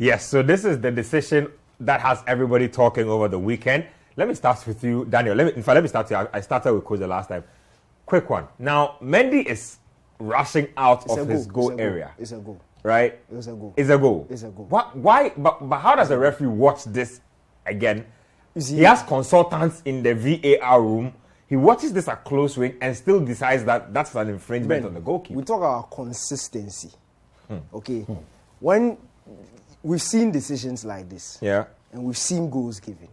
Yes, so this is the decision that has everybody talking over the weekend. Let me start with you, Daniel. Let me start with you. I started with Coach the last time. Quick one. Now, Mendy is rushing out of his goal area. It's a goal. Right? It's a goal. It's a goal. It's a goal. Why? But how does the referee watch this again? He has consultants in the VAR room. He watches this at close range and still decides that that's an infringement on the goalkeeper. We talk about consistency. Okay? When we've seen decisions like this, yeah, and we've seen goals given,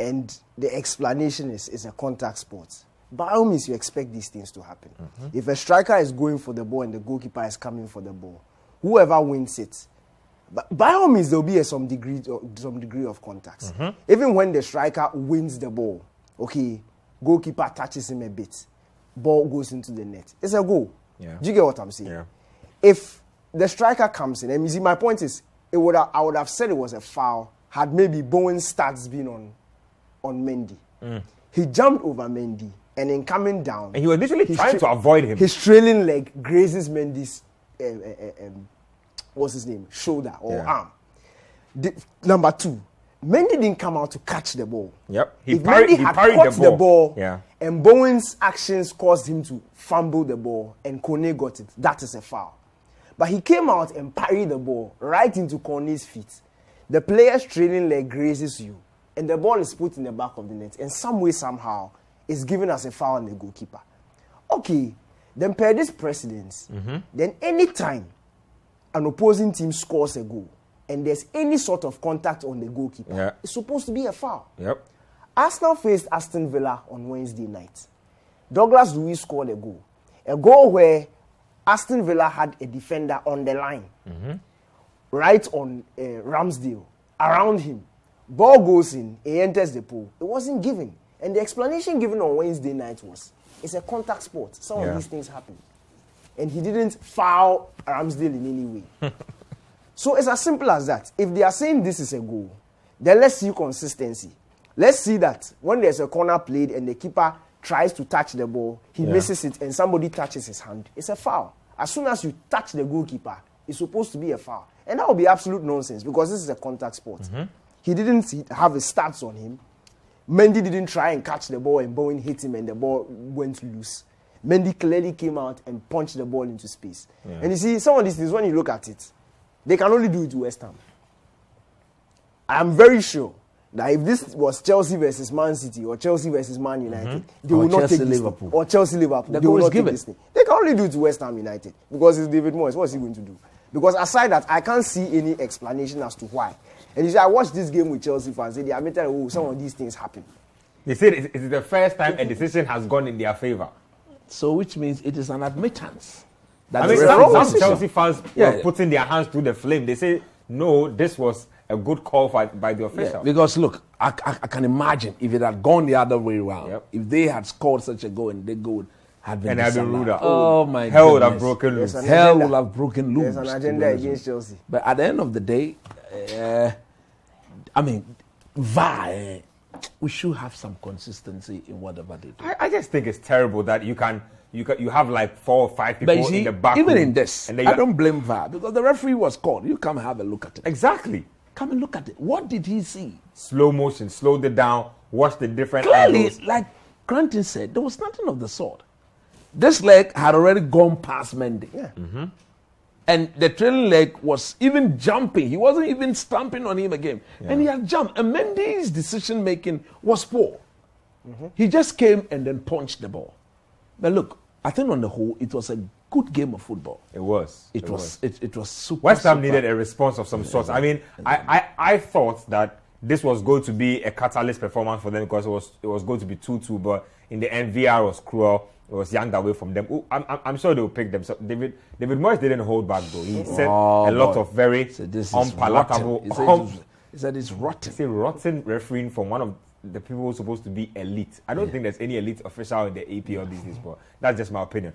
and the explanation is a contact sport. By all means, you expect these things to happen. If a striker is going for the ball and the goalkeeper is coming for the ball, whoever wins it, but by all means, there will be some degree of contact. Even when the striker wins the ball, okay, goalkeeper touches him a bit, ball goes into the net. It's a goal. Yeah. Do you get what I'm saying? Yeah. If the striker comes in, and you see, my point is, I would have said it was a foul had maybe Bowen's stats been on Mendy. He jumped over Mendy, and in coming down, and he was literally trying to avoid him. His trailing leg grazes Mendy's what's his name, shoulder or arm. Number two, Mendy didn't come out to catch the ball. Yep. If Mendy had caught the ball, yeah, and Bowen's actions caused him to fumble the ball and Kone got it, that is a foul. But he came out and parried the ball right into Kone's feet. The player's trailing leg grazes you, and the ball is put in the back of the net, and some way, somehow, is given as a foul on the goalkeeper. Okay, then per this precedence, then anytime an opposing team scores a goal, and there's any sort of contact on the goalkeeper, it's supposed to be a foul. Yep. Arsenal faced Aston Villa on Wednesday night. Douglas Luiz scored a goal where Aston Villa had a defender on the line, right on Ramsdale, around him. Ball goes in, he enters the pool. It wasn't given. And the explanation given on Wednesday night was, it's a contact sport. Some of these things happen. And he didn't foul Ramsdale in any way. So it's as simple as that. If they are saying this is a goal, then let's see consistency. Let's see that when there's a corner played and the keeper tries to touch the ball, he misses it and somebody touches his hand, it's a foul. As soon as you touch the goalkeeper, it's supposed to be a foul. And that would be absolute nonsense because this is a contact sport. He didn't have his stats on him. Mendy didn't try and catch the ball and Bowen hit him and the ball went loose. Mendy clearly came out and punched the ball into space. And you see, some of these things, when you look at it, they can only do it to West Ham. I am very sure that if this was Chelsea versus Man City or Chelsea versus Man United, they will not take this thing. Or Chelsea-Liverpool. They will not take this thing. They can only do it to West Ham United because it's David Moyes. What is he going to do? Because aside that, I can't see any explanation as to why. And you see, I watched this game with Chelsea fans. They admitted, some of these things happen. They said it is the first time a decision has gone in their favor. So, which means it is an admittance. That some Chelsea fans were putting their hands through the flame. They say, no, this was a good call by the official. Yeah, because look, I can imagine if it had gone the other way around, if they had scored such a goal and the goal had been ruled out. Oh my Hell would have broken loose. Hell would have broken loose. There's an agenda against Chelsea. But at the end of the day, VAR, we should have some consistency in whatever they do. I just think it's terrible that you have like 4 or 5 people in the back even room, in this, I don't blame VAR because the referee was called. You come and have a look at it. Exactly. Come and look at it. What did he see? Slow motion, slowed it down, watched the different Clearly, angles. like Koranteng said, there was nothing of the sort. This leg had already gone past Mendy. Yeah. And the trailing leg was even jumping. He wasn't even stamping on him again. Yeah. And he had jumped. And Mendy's decision making was poor. He just came and then punched the ball. But look, I think on the whole, it was a good game of football. It was. It was super. West Ham needed a response of some sort. I mean, I thought that this was going to be a catalyst performance for them because it was going to be 2-2, but in the end, VAR was cruel. It was yanked away from them. Ooh, I'm sure they will pick them. So David Moyes didn't hold back though. He said a lot of very unpalatable. He said it's rotten. He said rotten refereeing from one of the people who are supposed to be elite. I don't think there's any elite official in the APL these days, but that's just my opinion.